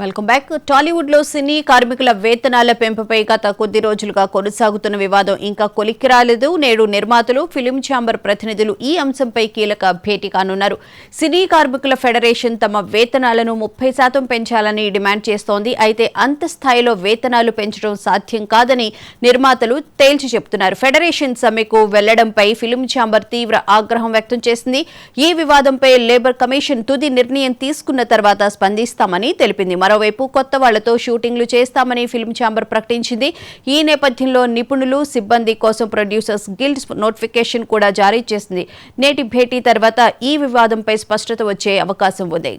Welcome back. Tollywood లో సినీ కార్మికుల వేతనాల పెంపుపై గత కొద్ది రోజులుగా కొనసాగుతున్న వివాదం ఇంకా కొలిక్కి రాలేదు. నేడు నిర్మాతలు, ఫిలిం ఛాంబర్ ప్రతినిధులు ఈ అంశంపై కీలక భేటీ కానున్నారు. సినీ కార్మికుల ఫెడరేషన్ తమ వేతనాలను 30% పెంచాలని డిమాండ్ చేస్తోంది. అయితే అంత స్థాయిలో వేతనాలు పెంచడం సాధ్యం కాదని నిర్మాతలు తేల్చి చెబుతున్నారు. ఫెడరేషన్ సమ్మెకు వెళ్లడంపై ఫిలిం ఛాంబర్ తీవ్ర ఆగ్రహం వ్యక్తం చేసింది. ఈ వివాదంపై లేబర్ కమిషన్ తుది నిర్ణయం తీసుకున్న తర్వాత స్పందిస్తామని తెలిపింది. మరోవైపు కొత్త వాళ్లతో షూటింగ్లు చేస్తామని ఫిల్మ్ ఛాంబర్ ప్రకటించింది. ఈ నేపథ్యంలో నిపుణులు, సిబ్బంది కోసం ప్రొడ్యూసర్స్ గిల్డ్ నోటిఫికేషన్ కూడా జారీ చేసింది. నేటి భేటీ తర్వాత ఈ వివాదంపై స్పష్టత వచ్చే అవకాశం ఉంది.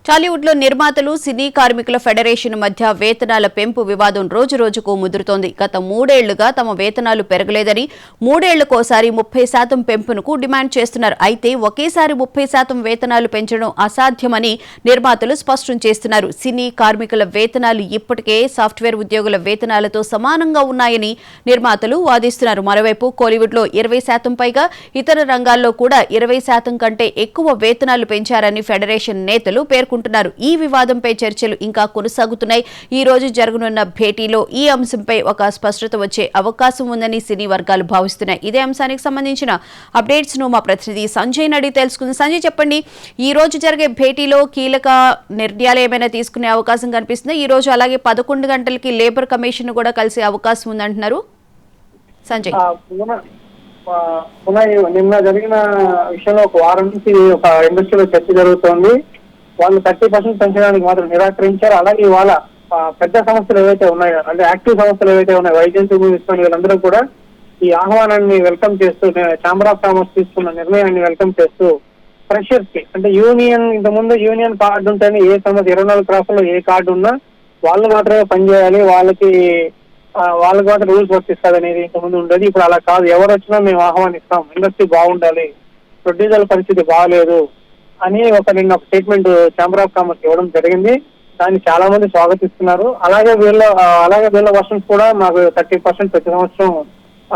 టాలీవుడ్ లో నిర్మాతలు, సినీ కార్మికుల ఫెడరేషన్ మధ్య వేతనాల పెంపు వివాదం రోజు రోజుకు ముదురుతోంది. గత 3 ఏళ్లుగా తమ వేతనాలు పెరగలేదని 3 ఏళ్లకోసారి 30% పెంపునకు డిమాండ్ చేస్తున్నారు. అయితే ఒకేసారి 30% వేతనాలు పెంచడం అసాధ్యమని నిర్మాతలు స్పష్టం చేస్తున్నారు. సినీ కార్మికుల వేతనాలు ఇప్పటికే సాఫ్ట్వేర్ ఉద్యోగుల వేతనాలతో సమానంగా ఉన్నాయని నిర్మాతలు వాదిస్తున్నారు. మరోవైపు కోలీవుడ్ లో 20% పైగా, ఇతర రంగాల్లో కూడా 20% కంటే ఎక్కువ వేతనాలు పెంచారని ఫెడరేషన్ నేతలు పేర్కొంటున్నారు. ఈ వివాదంపై చర్చలు ఇంకా కొనసాగుతున్నాయి. ఈ రోజు జరగనున్న భేటీలో ఈ అంశంపై ఒక స్పష్టత వచ్చే అవకాశం ఉందని సినీ వర్గాలు భావిస్తున్నాయి. ఇదే అంశానికి సంబంధించిన అప్డేట్స్ ను మా ప్రతినిధి సంజయ్ అడిగి తెలుసుకుంది. సంజయ్, చెప్పండి, ఈ రోజు జరిగే భేటీలో కీలక నిర్ణయాలు ఏమైనా తీసుకునే అవకాశం కనిపిస్తుంది? ఈ రోజు అలాగే 11 గంటలకి లేబర్ కమిషన్ కూడా కలిసే అవకాశం ఉందంటున్నారు. సంజయ్, నిన్న జరిగిన విషయంలో ఒక వారం నుంచి ఒక ఇండస్ట్రీలో చర్చ జరుగుతోంది. వాళ్ళు 30% పెంచడానికి మాత్రం నిరాకరించారు. అలాగే ఇవాళ పెద్ద సమస్యలు ఏవైతే ఉన్నాయో, అంటే యాక్టివ్ సమస్యలు ఏవైతే ఉన్నాయో, వైద్యం తీసుకుని వీళ్ళందరూ కూడా ఈ ఆహ్వానాన్ని వెల్కమ్ చేస్తూ, ఛాంబర్ ఆఫ్ కామర్స్ తీసుకున్న నిర్ణయాన్ని వెల్కమ్ చేస్తూ ఫ్రెషర్స్ కి, అంటే యూనియన్, ఇంతకుముందు యూనియన్ కార్డు ఉంటేనే ఏ సమస్య 24 క్రాసుల్లో ఏ కార్డు ఉన్నా వాళ్ళు మాత్రమే పనిచేయాలి, వాళ్ళకి మాత్రం రూల్స్ వర్తిస్తుంది అనేది ఇంతకుముందు ఉండేది. ఇప్పుడు అలా కాదు, ఎవరు వచ్చినా మేము ఆహ్వానిస్తాం, ఇండస్ట్రీ బాగుండాలి, ప్రొడ్యూసర్ల పరిస్థితి బాగాలేదు అని నిన్న ఒక స్టేట్మెంట్ ఛాంబర్ ఆఫ్ కామర్స్ ఇవ్వడం జరిగింది. దాన్ని చాలా మంది స్వాగతిస్తున్నారు. అలాగే వీళ్ళ వర్షన్స్ కూడా మాకు 30% ప్రతి సంవత్సరం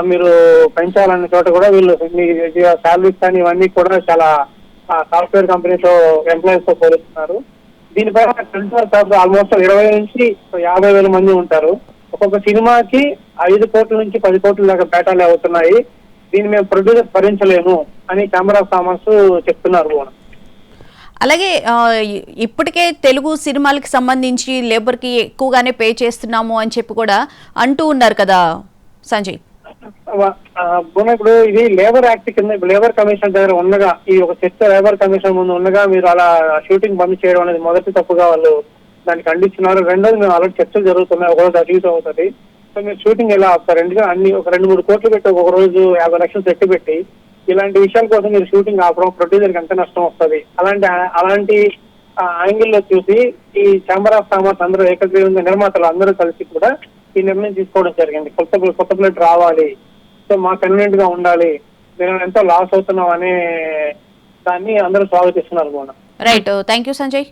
మీరు పెంచాలన్న చోట కూడా వీళ్ళు శాలరీస్ కానీ ఇవన్నీ కూడా చాలా సాఫ్ట్వేర్ కంపెనీతో ఎంప్లాయీస్ తో పోలుస్తున్నారు. దీనిపైన ఆల్మోస్ట్ 20 నుంచి 50,000 మంది ఉంటారు. ఒక్కొక్క సినిమాకి 5 కోట్ల నుంచి 10 కోట్ల దాకా బేటాలు అవుతున్నాయి. దీన్ని మేము ప్రొడ్యూసర్ భరించలేము అని ఛాంబర్ ఆఫ్ కామర్స్ చెప్తున్నారు. అలాగే ఇప్పటికే తెలుగు సినిమాలకు సంబంధించి లేబర్కి ఎక్కువగానే పే చేస్తున్నాము అని చెప్పి కూడా అంటూ ఉన్నారు కదా సంజయ్. ఇప్పుడు ఇది లేబర్ యాక్ట్ కింద, లేబర్ కమిషన్ దగ్గర ఉండగా, ఈ ఒక చర్చ లేబర్ కమిషన్ ముందు ఉండగా మీరు అలా షూటింగ్ బంద్ చేయడం అనేది మొదటి తప్పుగా వాళ్ళు దాన్ని ఖండిస్తున్నారు. రెండోది, మేము ఆల్రెడీ చర్చలు జరుగుతున్నాయి, ఒకరోజు అటు ఇటు అవుతుంది, సో మీరు షూటింగ్ ఎలా ఆపుతారు? ఎందుకంటే అన్ని ఒక 2-3 కోట్లు పెట్టి ఒక రోజు 50 లక్షలు పెట్టి ఇలాంటి విషయాల కోసం మీరు షూటింగ్ ఆపడం ప్రొడ్యూసర్కి ఎంత నష్టం వస్తుంది? అలాంటి యాంగిల్లో చూసి ఈ ఛాంబర్ ఆఫ్ కామర్స్ అందరూ ఏకగ్రీవంగా, నిర్మాతలు అందరూ కలిసి కూడా ఈ నిర్ణయం తీసుకోవడం జరిగింది. కొత్త ప్లేట్ రావాలి, సో మాకు కన్వీనియంట్ గా ఉండాలి, మేము ఎంతో లాస్ అవుతున్నాం అనే దాన్ని అందరూ స్వాగతిస్తున్నారు. Right, thank you Sanjay.